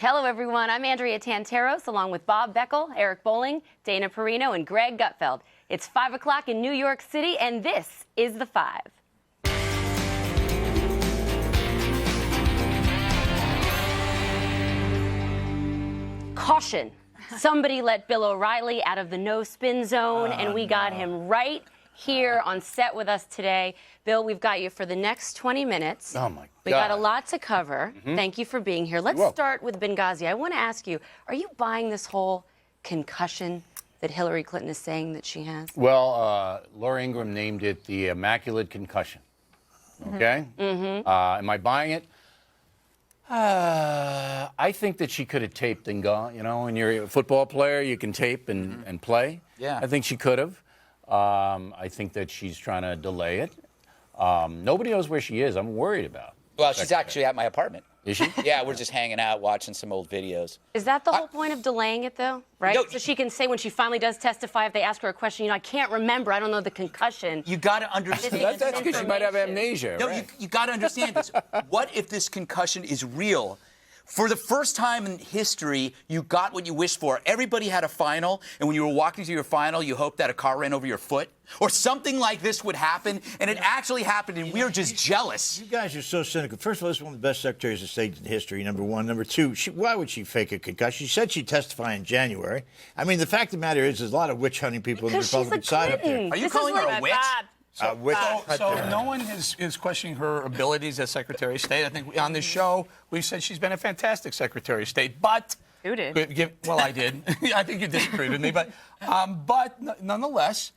Hello, everyone. I'm Andrea Tanteros, along with Bob Beckel, Eric Bowling, Dana Perino, and Greg Gutfeld. It's 5 o'clock in New York City, and this is The Five. Caution. Somebody let Bill O'Reilly out of the no-spin zone, and we got him right here on set with us today. Bill, we've got you for the next 20 minutes. Oh, my God. We got a lot to cover. Thank you for being here. Let's start with Benghazi. I want to ask you, are you buying this whole concussion that Hillary Clinton is saying that she has? Well, Laura Ingraham named it the Immaculate Concussion. Okay? Am I buying it? I think that she could have taped and gone. You know, when you're a football player, you can tape and play. Yeah. I think she could have. I think that she's trying to delay it. Nobody knows where she is. I'm worried about. Well, she's actually at my apartment. Is she? Yeah, we're just hanging out, watching some old videos. Is that the whole point of delaying it, though? Right? No, so she can say when she finally does testify, if they ask her a question, you know, I can't remember. I don't know the concussion. You got to understand. That's because she might have amnesia. No, right? you got to understand this. What if this concussion is real? For the first time in history, you got what you wished for. Everybody had a final, and when you were walking to your final, you hoped that a car ran over your foot, or something like this would happen, and it actually happened, and we were just jealous. You guys are so cynical. First of all, this is one of the best secretaries of state in history, number one. Number two, why would she fake a concussion? She said she'd testify in January. I mean, the fact of the matter is there's a lot of witch-hunting people on the Republican side up there. Are you calling her a witch? So no one is questioning her abilities as Secretary of State. I think on this show we've said she's been a fantastic Secretary of State. But who did? Well, I did. I think you disagreed with me, but nonetheless,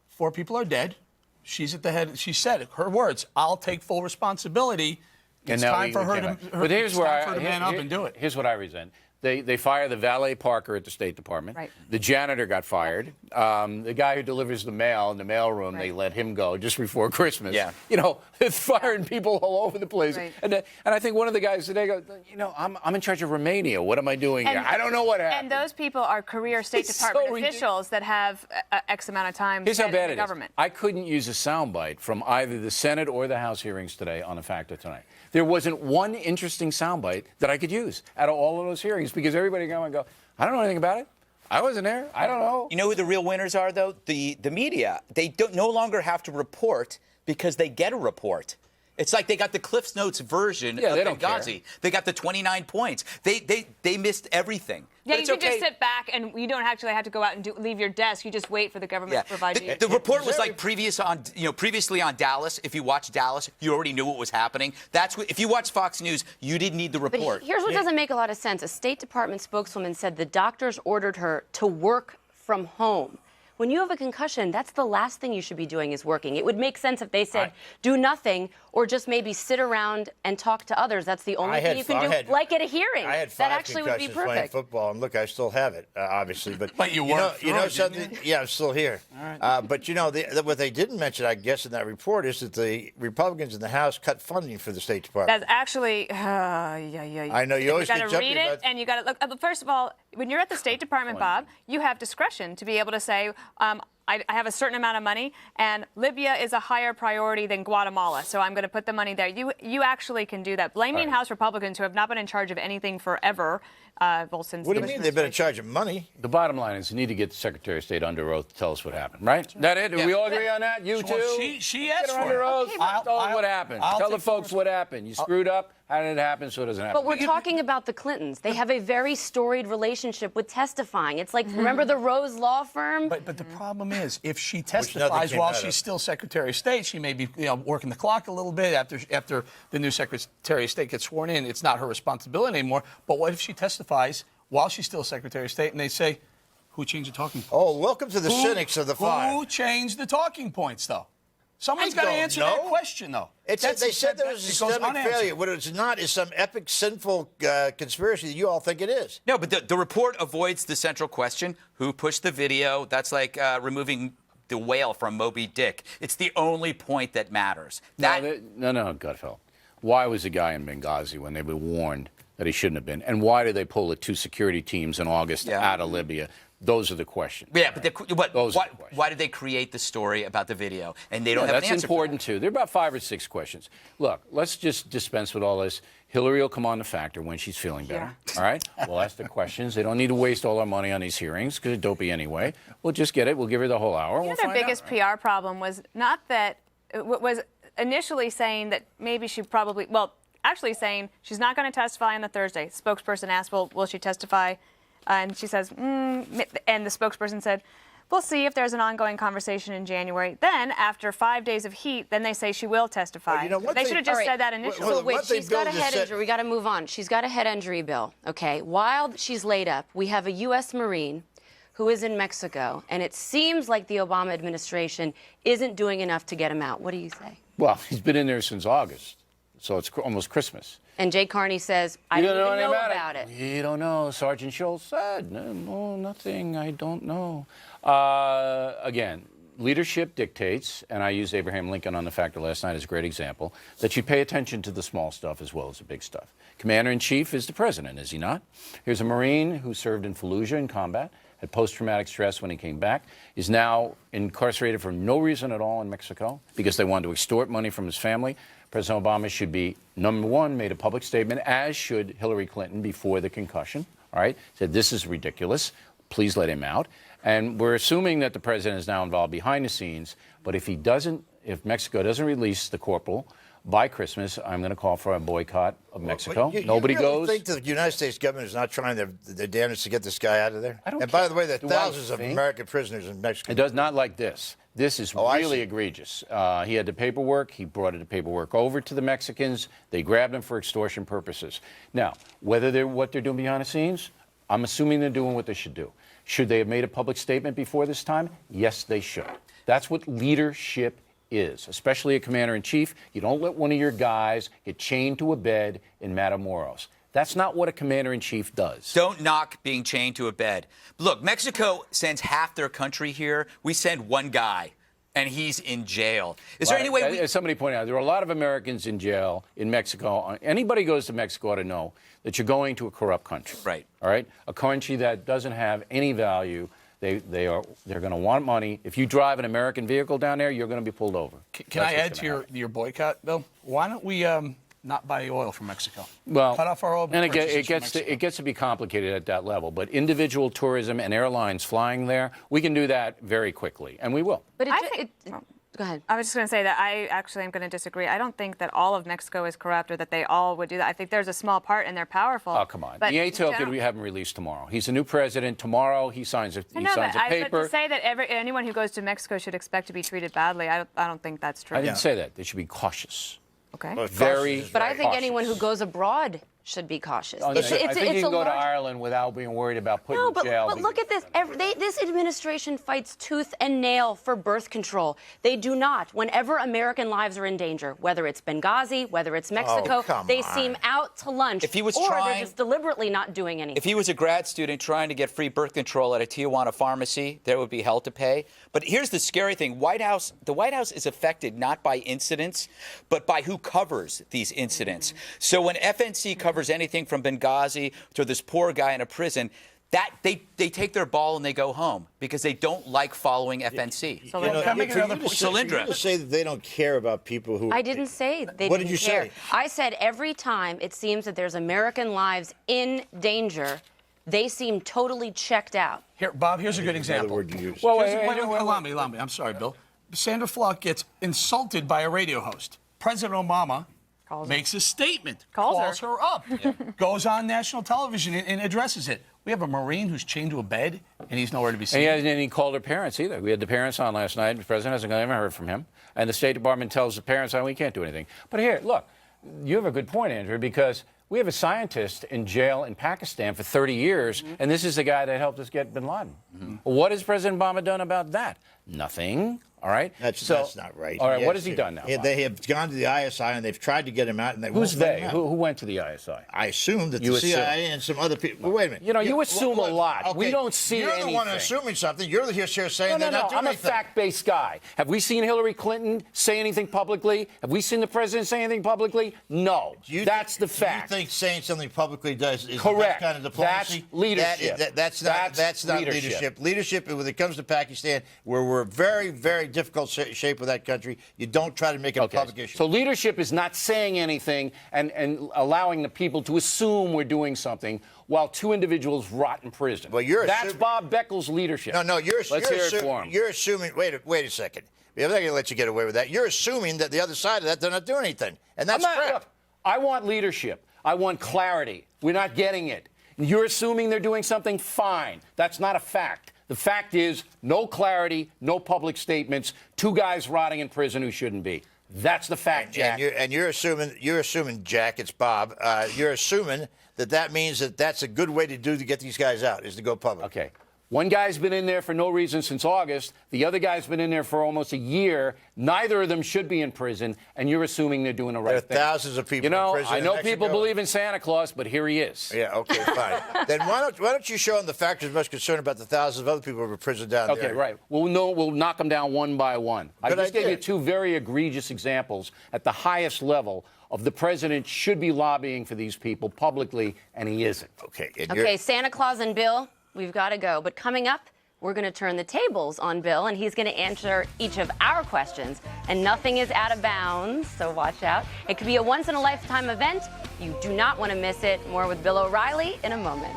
4 people are dead. She's at the head. She said it. Her words. I'll take full responsibility. It's time for her to. But here's where I man up and do it. Here's what I resent. They fire the valet parker at the State Department. Right. The janitor got fired. The guy who delivers the mail in the mailroom, they let him go just before Christmas. Yeah. You know, they're firing people all over the place. Right. And I think one of the guys today goes, you know, I'm in charge of Romania. What am I doing here? I don't know what happened. And those people are career State Department officials that have X amount of time Here's how spent bad in it the government. is. I couldn't use a soundbite from either the Senate or the House hearings today on a Factor Tonight. There wasn't one interesting soundbite that I could use out of all of those hearings because everybody go and go, I don't know anything about it. I wasn't there. I don't know. You know who the real winners are, though? The media. They no longer have to report because they get a report. It's like they got the Cliff's Notes version of Benghazi. They got the 29 points. They missed everything. Yeah, but you it's can okay. just sit back and you don't actually have to go out and leave your desk. You just wait for the government to provide you. The report was like previously on Dallas. If you watch Dallas, you already knew what was happening. That's what, if you watch Fox News, you didn't need the report. But here's what doesn't make a lot of sense. A State Department spokeswoman said the doctors ordered her to work from home. When you have a concussion, that's the last thing you should be doing is working. It would make sense if they said do nothing or just maybe sit around and talk to others. That's the only thing you can do, like at a hearing. I had 5 that actually would be concussions playing perfect. football, and look, I still have it, obviously. But you know worked something? Yeah, I'm still here. But you know, what they didn't mention, I guess, in that report is that the Republicans in the House cut funding for the State Department. That's actually, I know you always got get to jumpy read it, about. and you got to look. First of all, when you're at the State Department, Bob, you have discretion to be able to say, I have a certain amount of money, and Libya is a higher priority than Guatemala, so I'm going to put the money there. You actually can do that. Blaming House Republicans who have not been in charge of anything forever, since. What do you mean they've been in charge of money? The bottom line is you need to get the Secretary of State under oath to tell us what happened, right? That it? Do we all agree on that? You too? Well, she asked Get her for under it. oath. Tell us what happened. I'll Tell the take folks what happened. You screwed up. How did it happen so it doesn't happen? But we're talking about the Clintons. They have a very storied relationship with testifying. It's like, remember the Rose Law Firm? But the problem is, if she testifies while she's still Secretary of State, she may be working the clock a little bit after the new Secretary of State gets sworn in. It's not her responsibility anymore. But what if she testifies while she's still Secretary of State and they say, who changed the talking points? Oh, welcome to the cynics of the Five. Who changed the talking points, though? Someone's got to answer that question, though. They said there was a systemic failure. What it's not is some epic, sinful conspiracy that you all think it is. No, but the report avoids the central question: who pushed the video? That's like removing the whale from Moby Dick. It's the only point that matters. No, Gutfeld. Why was the guy in Benghazi when they were warned that he shouldn't have been? And why did they pull the 2 security teams in August out of Libya? Those are the questions. Yeah, but why did they create the story about the video? And they don't have an answer. That's important, too. There are about 5 or 6 questions. Look, let's just dispense with all this. Hillary will come on the Factor when she's feeling better. All right? We'll ask the questions. They don't need to waste all our money on these hearings because they're dopey anyway. We'll just get it. We'll give her the whole hour. The other biggest PR problem was not that was initially saying that maybe she probably, actually saying she's not going to testify on the Thursday. Spokesperson asked, well, will she testify? And she says, and the spokesperson said, we'll see if there's an ongoing conversation in January. Then, after 5 days of heat, then they say she will testify. They should have just said that initially. Wait, she's got a head injury. We got to move on. She's got a head injury, Bill. Okay. While she's laid up, we have a U.S. Marine who is in Mexico, and it seems like the Obama administration isn't doing enough to get him out. What do you say? Well, he's been in there since August, so it's almost Christmas. And Jay Carney says, I don't even know about it. You don't know. Sergeant Schultz said, no, nothing. I don't know. Again, leadership dictates, and I used Abraham Lincoln on the Factor last night as a great example, that you pay attention to the small stuff as well as the big stuff. Commander-in-Chief is the president, is he not? Here's a Marine who served in Fallujah in combat, had post-traumatic stress when he came back, is now incarcerated for no reason at all in Mexico because they wanted to extort money from his family. President Obama should be, number one, made a public statement, as should Hillary Clinton before the concussion, all right? Said, this is ridiculous. Please let him out. And we're assuming that the president is now involved behind the scenes, but if Mexico doesn't release the corporal by Christmas, I'm going to call for a boycott of Mexico. Nobody goes. You think the United States government is not trying their damnedest to get this guy out of there? I don't And by the way, there are Do thousands I of think? American prisoners in Mexico. It does not like this. This is really egregious. He had the paperwork. He brought the paperwork over to the Mexicans. They grabbed him for extortion purposes. Now, whether what they're doing behind the scenes, I'm assuming they're doing what they should do. Should they have made a public statement before this time? Yes, they should. That's what leadership is, especially a commander-in-chief. You don't let one of your guys get chained to a bed in Matamoros. That's not what a commander-in-chief does. Don't knock being chained to a bed. Look, Mexico sends half their country here. We send one guy, and he's in jail. Is there any way as somebody pointed out, there are a lot of Americans in jail in Mexico. Anybody who goes to Mexico ought to know that you're going to a corrupt country. Right. All right? A country that doesn't have any value. They're going to want money. If you drive an American vehicle down there, you're going to be pulled over. Can I add to your boycott, Bill? Why don't we not buy oil from Mexico? Well, cut off our oil. And it gets to be complicated at that level. But individual tourism and airlines flying there, we can do that very quickly, and we will. But go ahead. I was just going to say that I actually am going to disagree. I don't think that all of Mexico is corrupt or that they all would do that. I think there's a small part and they're powerful. Oh, come on. The ATO could have him released tomorrow. He's a new president. Tomorrow he signs a paper. But to say that anyone who goes to Mexico should expect to be treated badly, I don't think that's true. I didn't say that. They should be cautious. Okay. Well, But I think cautious. anyone who goes abroad should be cautious. I think you can go to Ireland without being worried about putting in jail. But look at this. This administration fights tooth and nail for birth control. They do not. Whenever American lives are in danger, whether it's Benghazi, whether it's Mexico, they seem out to lunch. If he was they're just deliberately not doing anything. If he was a grad student trying to get free birth control at a Tijuana pharmacy, there would be hell to pay. But here's the scary thing. The White House is affected not by incidents, but by who covers these incidents. So when FNC covers anything from Benghazi to this poor guy in a prison, that they take their ball and they go home because they don't like following FNC. Solyndra. You say that they don't care about people who... I didn't say they What didn't did you care. say? I said every time it seems that there's American lives in danger, they seem totally checked out. Here, Bob, here's a good example. Word you use. Well, wait, allow me. I'm sorry, Bill. Sandra Flock gets insulted by a radio host. President Obama makes a statement, calls her up, goes on national television and addresses it. We have a Marine who's chained to a bed, and he's nowhere to be seen. And he called her parents either. We had the parents on last night. The president hasn't ever heard from him. And the State Department tells the parents, we can't do anything. But here, look, you have a good point, Andrew, because we have a scientist in jail in Pakistan for 30 years, and this is the guy that helped us get bin Laden. What has President Obama done about that? Nothing. All right. That's not right. All right. Yes, what has he done now? Yeah, they have gone to the ISI and they've tried to get him out, and they Who's won't let they? him out. Who went to the ISI? I assume that You the assume. CIA and some other people. Well, wait a minute. You assume a lot. We don't see You're anything. the one assuming something. You're the here saying they're not doing I'm a anything. fact-based guy. Have we seen Hillary Clinton say anything publicly? Have we seen the president say anything publicly? No. That's the fact. You think saying something publicly is Correct. the best kind of diplomacy? That's leadership. That's not leadership. Leadership, when it comes to Pakistan, where we're very, very difficult shape with that country, you don't try to make it a public issue. So leadership is not saying anything and allowing the people to assume we're doing something while two individuals rot in prison. Well, that's Bob Beckel's leadership. No, Let's hear it for him. You're assuming. Wait a second. I'm not going to let you get away with that. You're assuming that the other side of that, they're not doing anything, and that's crap. Look, I want leadership. I want clarity. We're not getting it. You're assuming they're doing something. Fine. That's not a fact. The fact is, no clarity, no public statements, two guys rotting in prison who shouldn't be. That's the fact, Jack. And you're assuming, Jack, it's Bob. You're assuming that means that's a good way to get these guys out, is to go public. Okay. One guy's been in there for no reason since August. The other guy's been in there for almost a year. Neither of them should be in prison, and you're assuming they're doing the right thing. There are thousands of people in prison. I know people believe in Santa Claus, but here he is. Yeah, okay, fine. Then why don't you show them the fact there's much concern about the thousands of other people who are in prison down there? Okay, right. We'll knock them down one by one. I just gave you two very egregious examples at the highest level of the president should be lobbying for these people publicly, and he isn't. Okay, Santa Claus and Bill. We've got to go. But coming up, we're going to turn the tables on Bill, and he's going to answer each of our questions. And nothing is out of bounds, so watch out. It could be a once-in-a-lifetime event. You do not want to miss it. More with Bill O'Reilly in a moment.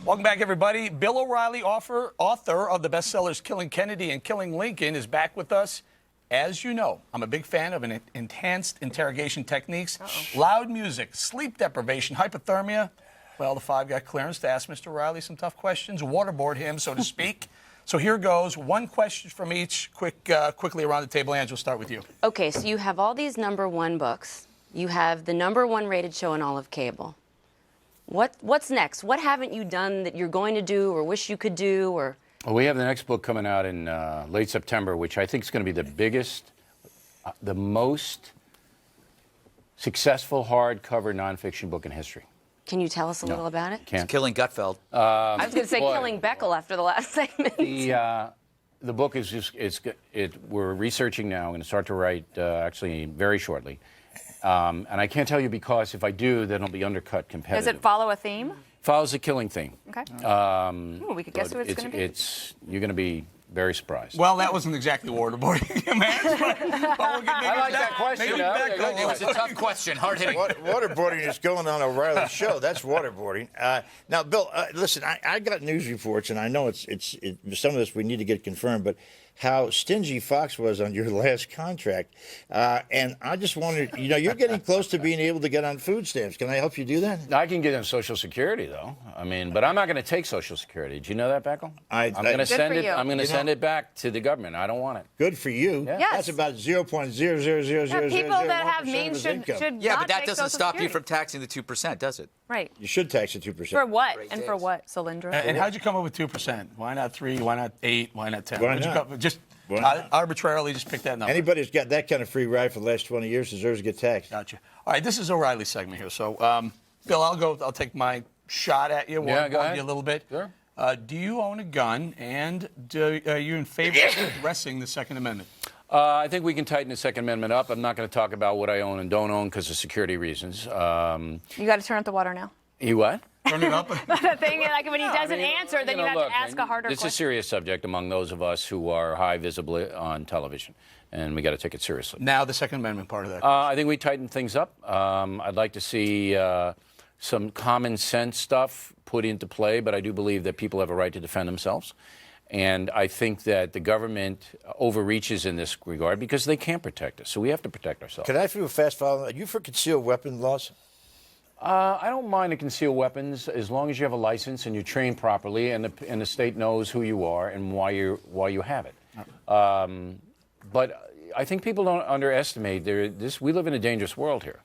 Welcome back, everybody. Bill O'Reilly, author of the bestsellers Killing Kennedy and Killing Lincoln, is back with us. As you know, I'm a big fan of enhanced interrogation techniques, loud music, sleep deprivation, hypothermia. Well, the five got clearance to ask Mr. O'Reilly some tough questions, waterboard him, so to speak. So here goes, one question from each, quickly around the table. Ange, we'll start with you. Okay, so you have all these #1 books. You have the #1 rated show on all of cable. What's next? What haven't you done that you're going to do or wish you could do? Or Well, we have the next book coming out in late September, which I think is going to be the biggest, the most successful hardcover nonfiction book in history. Can you tell us a little about it? Can't. Killing Gutfeld. I was going to say Killing Beckel after the last segment. The book is just, we're researching now. I'm going to start to write actually very shortly. And I can't tell you because if I do, then it'll be undercut competitive. Does it follow a theme? Follows the killing theme. Okay. Ooh, we could guess who it's going to be. You're going to be very surprised. Well, that wasn't exactly waterboarding, man. I like that question. It was a tough question, hard hitting. Waterboarding is going on O'Reilly's show. That's waterboarding. Now, Bill, listen, I got news reports, and I know it's some of this we need to get confirmed, but how stingy Fox was on your last contract. And I just wondered, you're getting close to being able to get on food stamps. Can I help you do that? I can get on Social Security, though. I mean, but I'm not going to take Social Security. Did you know that, Beckel? I'm going to send it. I'm going to send it back to the government. I don't want it. Good for you. Yeah. Yes. That's about 0.0000001% People that have means should Yeah, not but that take doesn't Social stop you Security. from taxing the 2%, does it? Right. You should tax the 2%. For what? Great And days. for what, Solyndra? And how'd you come up with 2%? Why not 3? Why not 8? Why not 10? Why Why'd you not? come up with just Why not? arbitrarily just pick that number? Anybody who's got that kind of free ride for the last 20 years deserves to get taxed. Gotcha. All right, this is O'Reilly's segment here. So, Bill, I'll take my shot at you. Yeah, go waterboard ahead. you a little bit. Sure. Do you own a gun, and are you in favor of addressing the Second Amendment? I think we can tighten the Second Amendment up. I'm not going to talk about what I own and don't own because of security reasons. You got to turn up the water now. You what? Turn it up. The thing, like when he doesn't answer, then you have to ask a harder It's question. a serious subject among those of us who are high visible on television, and we got to take it seriously. Now the Second Amendment part of that. I think we tighten things up. I'd like to see some common sense stuff put into play, but I do believe that people have a right to defend themselves. And I think that the government overreaches in this regard because they can't protect us. So we have to protect ourselves. Can I ask you a fast follow? Are you for concealed weapon laws? I don't mind the concealed weapons as long as you have a license and you train properly, and the state knows who you are and why you have it. But I think people don't underestimate we live in a dangerous world here.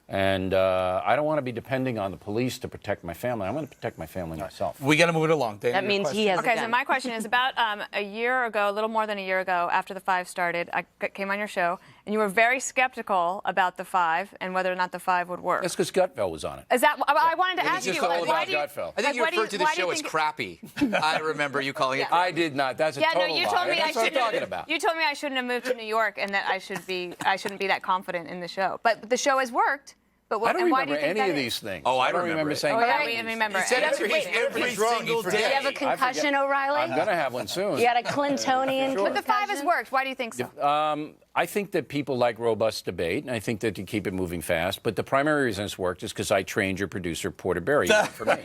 And I don't want to be depending on the police to protect my family. I'm going to protect my family myself. We got to move it along. Dana, That your means question? he has a Okay, gun. so my question is about a year ago, a little more than a year ago, after the 5 started, I came on your show, and you were very skeptical about the 5 and whether or not the 5 would work. That's because Gutfeld was on it. Is that? I wanted to It was ask you. just all why about do you? Gutfeld. I think you why do referred to the why do you show as think- crappy. I remember you calling it. I did not. That's a Yeah, no, total you lie. told me I That's what I'm shouldn't. talking about. You told me I shouldn't have moved to New York and that I shouldn't be that confident in the show. But the show has worked. But I don't and why do remember you think any that of is? these things. Oh, I don't remember remember it. saying Oh, any yeah, of we these remember. He said And every He's wrong. He single forgets. Do you have a day. concussion, O'Reilly? I'm going to have one soon. You got a Clintonian But the 5 has worked. Why do you think so? I think that people like robust debate, and I think that you keep it moving fast. But the primary reason it's worked is because I trained your producer, Porter Berry, for me.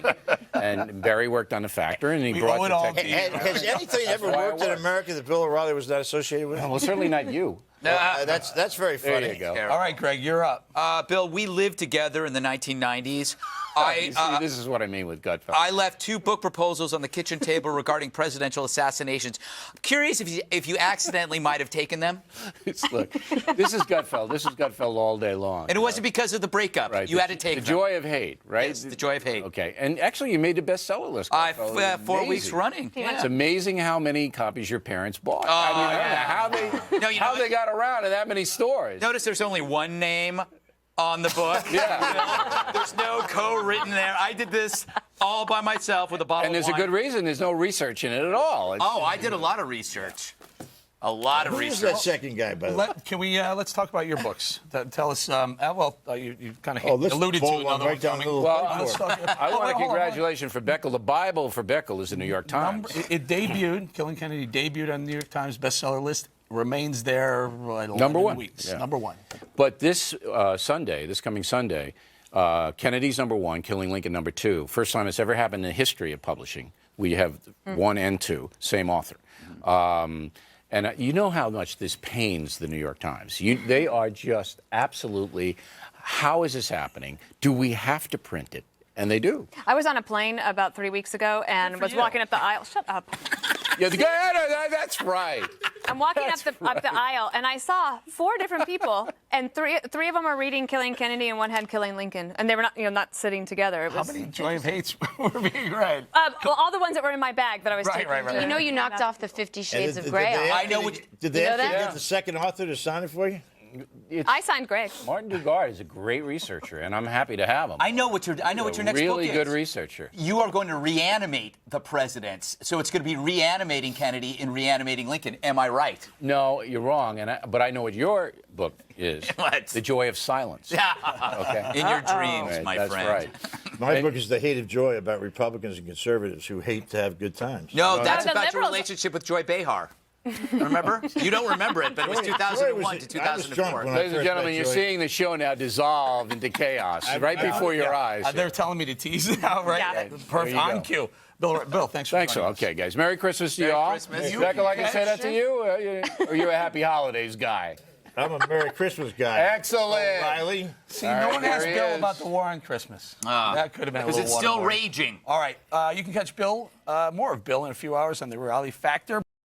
And Barry worked on the factor, and he We brought owe it the all to technique. you. Has anything ever why I worked in work. America that Bill O'Reilly was not associated with? Well, certainly not you. That's very funny. There you go. All right, Greg, you're up. Bill, we lived together in the 1990s. You see, this is what I mean with Gutfeld. I left 2 book proposals on the kitchen table regarding presidential assassinations. I'm curious if you accidentally might have taken them. Look, this is Gutfeld. This is Gutfeld all day long. And it wasn't because of the breakup. Right. You had to take The them. Joy of Hate, right? Yes, The Joy of Hate. Okay. And actually, you made the bestseller list. Gutfeld. It's 4 amazing. weeks running. It's amazing how many copies your parents bought. Oh, I mean, yeah. how they No, you how know they what? got around in that many stores. Notice there's only one name on the book. Yeah. There's no co-written there. I did this all by myself with a bottle And there's of a wine. good reason. There's no research in it at all. It's- Oh, I did a lot of research. A lot of Who's that research. second guy, by the way? Can we let's talk about your books? Tell us. You kind of Oh, this alluded to bald one another right one down the coming. middle. Well, Let's talk- I want a hold on. congratulations for Beckel. The Bible for Beckel is the New York Times. It debuted. Killing Kennedy debuted on the New York Times bestseller list. Remains there. Number 1. Weeks. Yeah. Number 1. But this coming Sunday, Kennedy's number 1, Killing Lincoln number 2. First time it's ever happened in the history of publishing. We have 1 and 2, same author. And you know how much this pains the New York Times. They are just absolutely, how is this happening? Do we have to print it? And they do. I was on a plane about 3 weeks ago and was walking up the aisle. Shut up. Yeah, that's right. I'm walking up the aisle, and I saw 4 different people, and three of them are reading Killing Kennedy, and 1 had Killing Lincoln, and they were not sitting together. It How was, many Joy of Hates were being read? well, all the ones that were in my bag that I was Right, taking. right. You know you knocked off the 50 Shades of Grey. I know what. Did they You know have to that? get the second author to sign it for you? I signed Greg. Martin Dugard is a great researcher, and I'm happy to have him. I know what your next book really is. good researcher. You are going to reanimate the presidents, so it's going to be reanimating Kennedy and reanimating Lincoln. Am I right? No, you're wrong. But I know what your book is. What? The Joy of Silence. Okay. In your dreams, Right, my that's friend. right. My book is The Hate of Joy, about Republicans and conservatives who hate to have good times. No, that's The about your liberals- relationship with Joy Behar. Remember? You don't remember it, but it was 2001 to I was drunk 2004. when I Ladies and first gentlemen, met you're Joy. seeing the show now dissolve into chaos right before your eyes. They're telling me to tease now, right? Yeah. Perfect. There you On go. cue. Bill, thanks for Thanks. joining us. Okay, guys. Merry Christmas to Merry you all. Christmas. Beckel, I can say that to you? Or are you a Happy Holidays guy? I'm a Merry Christmas guy. Excellent. Riley. See, All no right, one there asked he Bill is. about the war on Christmas. That could have been a Because little it's still waterboarding. raging. All right, you can catch Bill, more of Bill in a few hours on the Reality Factor.